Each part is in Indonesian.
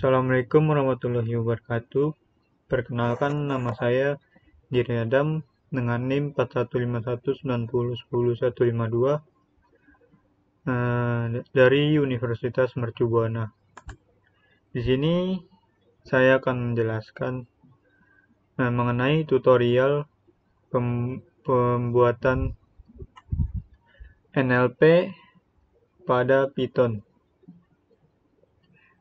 Assalamualaikum warahmatullahi wabarakatuh. Perkenalkan, nama saya Diri Adam dengan NIM 415190101152 dari Universitas Mercu Buana. Di sini saya akan menjelaskan mengenai tutorial pembuatan NLP pada Python.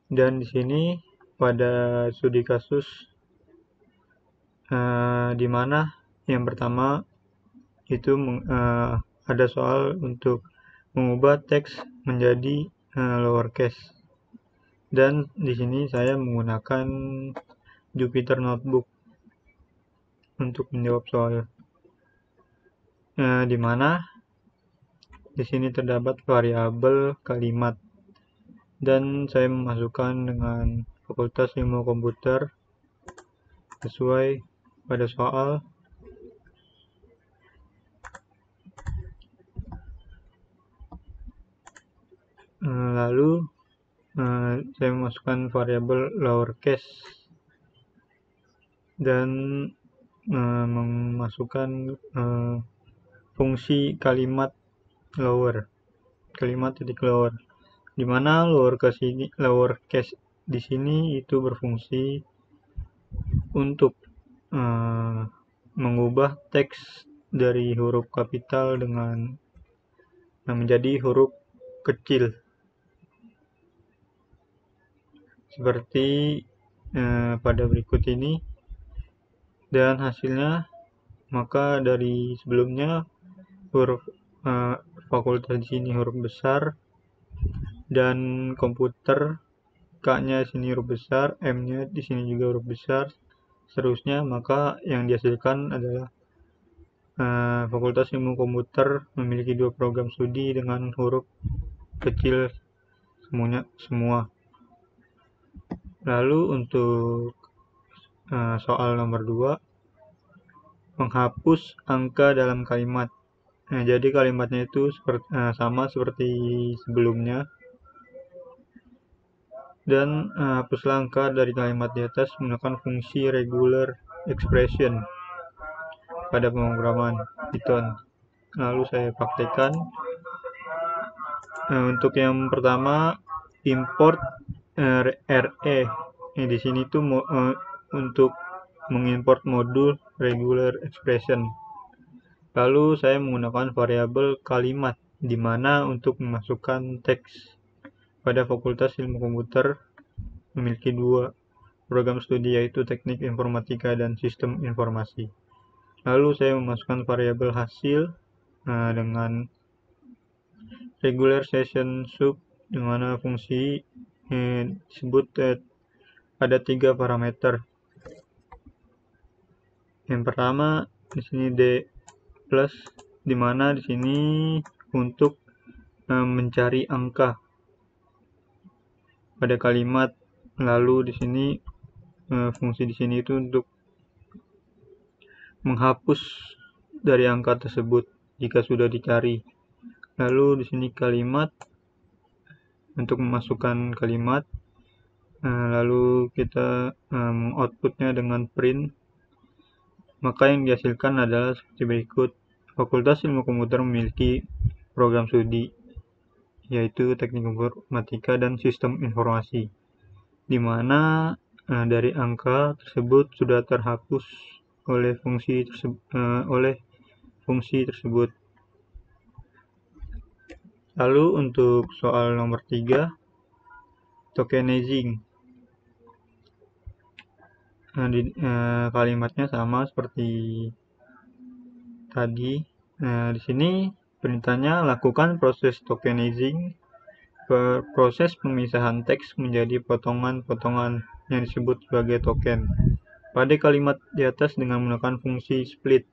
Dan di sini pada studi kasus di mana yang pertama itu ada soal untuk mengubah teks menjadi lowercase. Dan di sini saya menggunakan Jupyter Notebook untuk menjawab soal. Di mana di sini terdapat variabel kalimat dan saya memasukkan dengan Fakultas Ilmu Komputer sesuai pada soal. Lalu saya memasukkan variabel lowercase dan memasukkan fungsi kalimat titik lower, di mana lowercase di sini itu berfungsi untuk mengubah teks dari huruf kapital dengan menjadi huruf kecil seperti pada berikut ini. Dan hasilnya, maka dari sebelumnya huruf fakultas di sini huruf besar dan komputer K-nya di sini huruf besar, M-nya di sini juga huruf besar, seterusnya, maka yang dihasilkan adalah Fakultas Ilmu Komputer memiliki 2 program studi dengan huruf kecil semua. Lalu untuk soal nomor 2, menghapus angka dalam kalimat. Jadi kalimatnya itu sama seperti sebelumnya. Dan hapuslah angka dari kalimat di atas menggunakan fungsi regular expression pada pemrograman Python. Lalu saya praktekkan. Untuk yang pertama, import RE. Di sini tuh untuk mengimport modul regular expression. Lalu saya menggunakan variabel kalimat di mana untuk memasukkan teks. Pada Fakultas Ilmu Komputer memiliki 2 program studi, yaitu Teknik Informatika dan Sistem Informasi. Lalu saya memasukkan variabel hasil dengan regular session sub, di mana fungsi disebut ada 3 parameter. Yang pertama di sini D plus, di mana di sini untuk mencari angka pada kalimat. Lalu di sini fungsi di sini itu untuk menghapus dari angka tersebut jika sudah dicari. Lalu di sini kalimat untuk memasukkan kalimat. Lalu kita outputnya dengan print. Maka yang dihasilkan adalah seperti berikut. Fakultas Ilmu Komputer memiliki program studi, yaitu Teknik Informatika dan Sistem Informasi, di mana dari angka tersebut sudah terhapus oleh fungsi tersebut. Lalu untuk soal nomor 3, tokenizing. Kalimatnya sama seperti tadi. Di sini perintahnya lakukan proses tokenizing, proses pemisahan teks menjadi potongan-potongan yang disebut sebagai token pada kalimat di atas dengan menggunakan fungsi split.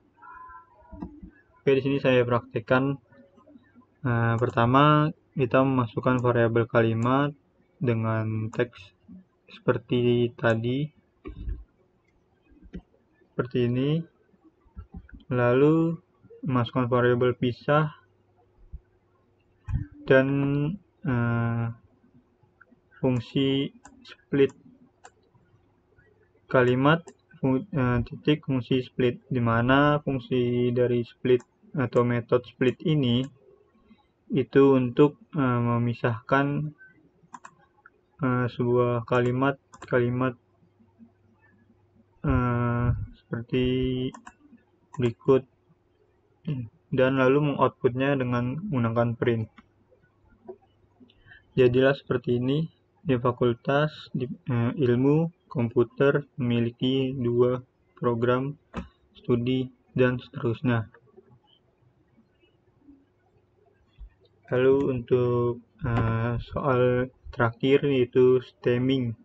Oke, di sini saya praktekkan. Pertama, kita memasukkan variabel kalimat dengan teks seperti tadi, seperti ini. Lalu memasukkan variabel pisah dan fungsi split kalimat titik fungsi split, di mana fungsi dari split atau metode split ini itu untuk memisahkan sebuah kalimat seperti berikut, dan lalu mengoutputnya dengan menggunakan print. Jadilah seperti ini. Di fakultas ilmu komputer memiliki 2 program studi dan seterusnya. Lalu untuk soal terakhir yaitu stemming,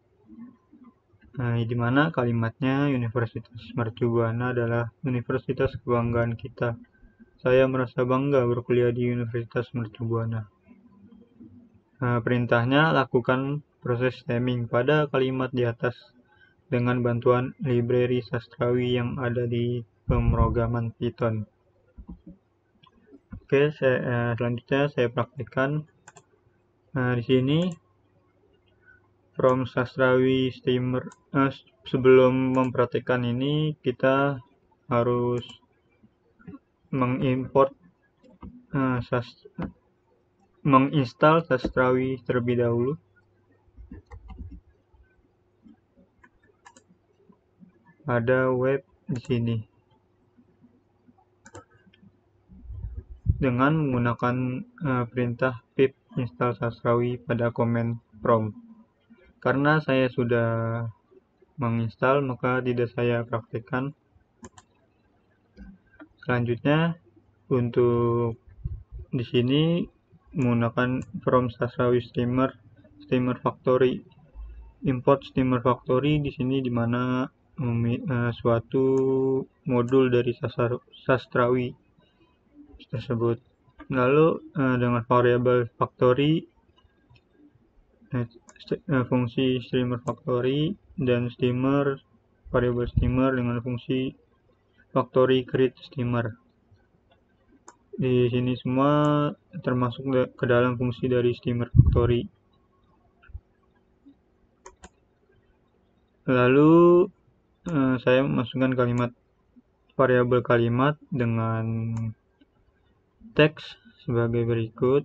di mana kalimatnya Universitas Mercu Buana adalah universitas kebanggaan kita. Saya merasa bangga berkuliah di Universitas Mercu Buana. Perintahnya, lakukan proses stemming pada kalimat di atas dengan bantuan library sastrawi yang ada di pemrograman Python. Oke, selanjutnya saya praktikkan. Di sini from sastrawi steamer. Sebelum mempraktikkan ini kita harus menginstal sastrawi terlebih dahulu. Ada web di sini dengan menggunakan perintah pip install sastrawi pada command prompt. Karena saya sudah menginstal, maka tidak saya praktikkan. Selanjutnya, untuk di sini menggunakan from sastrawi steamer factory. Import steamer factory di sini di mana suatu modul dari sastrawi tersebut. Lalu dengan variabel factory, fungsi steamer factory dan variabel steamer dengan fungsi factory create steamer. Di sini semua termasuk ke dalam fungsi dari steamer factory. Lalu saya memasukkan variabel kalimat dengan teks sebagai berikut.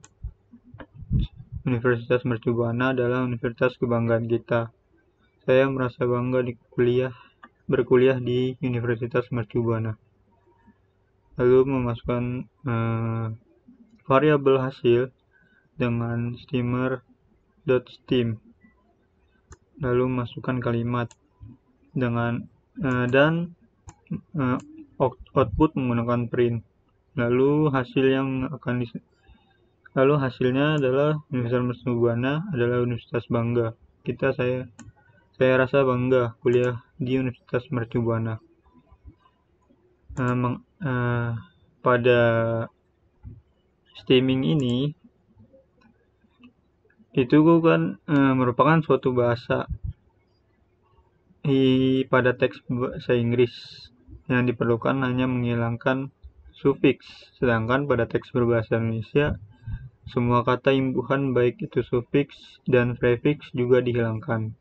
Universitas Mercu Buana adalah universitas kebanggaan kita. Saya merasa bangga berkuliah di Universitas Mercu Buana. Lalu memasukkan variabel hasil dengan steamer.steam. Lalu masukkan kalimat dengan dan output menggunakan print. Lalu hasilnya adalah Universitas Mercu Buana adalah universitas bangga kita. Saya rasa bangga kuliah di Universitas Mercu Buana. Pada stemming ini itu kan merupakan suatu bahasa pada teks bahasa Inggris yang diperlukan hanya menghilangkan sufiks, sedangkan pada teks berbahasa Indonesia semua kata imbuhan baik itu sufiks dan prefiks juga dihilangkan.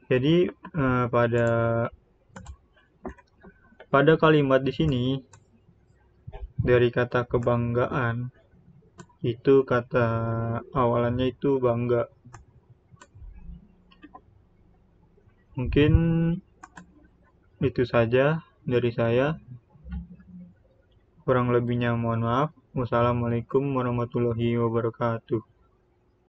Jadi pada kalimat di sini dari kata kebanggaan itu kata awalannya itu bangga. Mungkin itu saja dari saya. Kurang lebihnya mohon maaf. Wassalamualaikum warahmatullahi wabarakatuh.